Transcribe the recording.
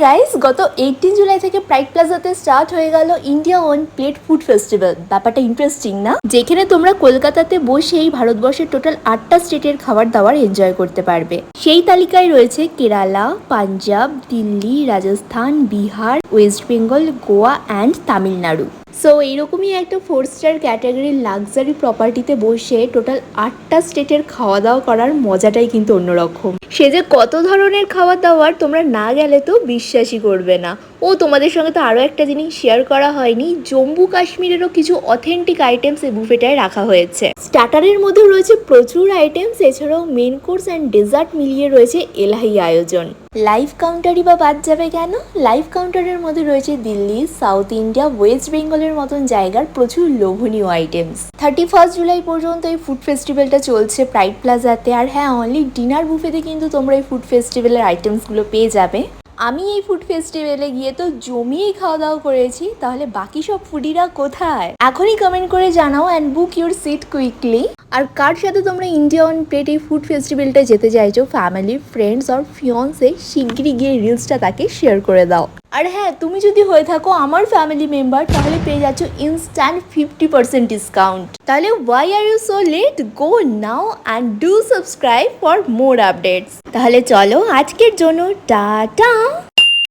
Guys, গত 18 জুলাই থেকে pride প্লাজাতে start হয়ে গেল India one plate food festival. ব্যাপারটা ইন্টারেস্টিং না? যেখানে তোমরা কলকাতাতে বসেই ভারতবর্ষের টোটাল 8টা স্টেটের খাবার দাবার এনজয় করতে পারবে। সেই তালিকায় রয়েছে Kerala, Punjab, Delhi, Rajasthan, Bihar, West Bengal, Goa and Tamil Nadu. So এইরকমই একটা 4 স্টার ক্যাটাগরির লাক্সারি প্রপার্টিতে বসে টোটাল 8টা স্টেটের খাওয়া দাওয়া করার মজাটাই কিন্তু অন্যরকম। সে যে কত ধরনের খাবার দাবার তোমরা না গেলে তো বিশ্বাসই করবে না। ও তোমাদের সঙ্গে তো আরও একটা জিনিস শেয়ার করা হয়নি, জম্মু কাশ্মীরেরও কিছু অথেন্টিক আইটেমস এই বুফেটায় রাখা হয়েছে। স্টার্টারের মধ্যে রয়েছে প্রচুর আইটেমস, এছাড়াও মেন কোর্স অ্যান্ড ডেজার্ট মিলিয়ে রয়েছে এলাহি আয়োজন। লাইভ কাউন্টারই বা বাদ যাবে কেন? লাইভ কাউন্টারের মধ্যে রয়েছে দিল্লি, সাউথ ইন্ডিয়া, ওয়েস্ট বেঙ্গলের মতন জায়গার প্রচুর লোভনীয় আইটেমস। 31 জুলাই পর্যন্ত এই ফুড ফেস্টিভ্যালটা চলছে প্রাইড প্লাজাতে। আর হ্যাঁ, অনলি ডিনার বুফেতে কিন্তু তোমরা এই ফুড ফেস্টিভ্যালের আইটেমসগুলো পেয়ে যাবে। আমি এই ফুড ফেস্টিভ্যালে গিয়ে তো জমিয়েই খাওয়া দাওয়া করেছি, তাহলে বাকি সব ফুডিরা কোথায়? এখনই কমেন্ট করে জানাও and book your seat quickly. আর কার সাথে তোমরা ইন্ডিয়া অন প্লেট এই ফুড ফেস্টিভ্যালটা যেতে চাইছো, ফ্যামিলি, ফ্রেন্ডস আর ফিয়ন্সে, শিগগিরই গিয়ে রিলসটা তাকে শেয়ার করে দাও। আর হ্যাঁ, তুমি যদি হয়ে থাকো আমার ফ্যামিলি মেম্বার, তাহলে পেয়ে যাচ্ছ ইনস্ট্যান্ট 50% ডিসকাউন্ট। তাহলে why are you so late? Go now and do subscribe for more updates. তাহলে চলো, আজকের জন্য টাটা।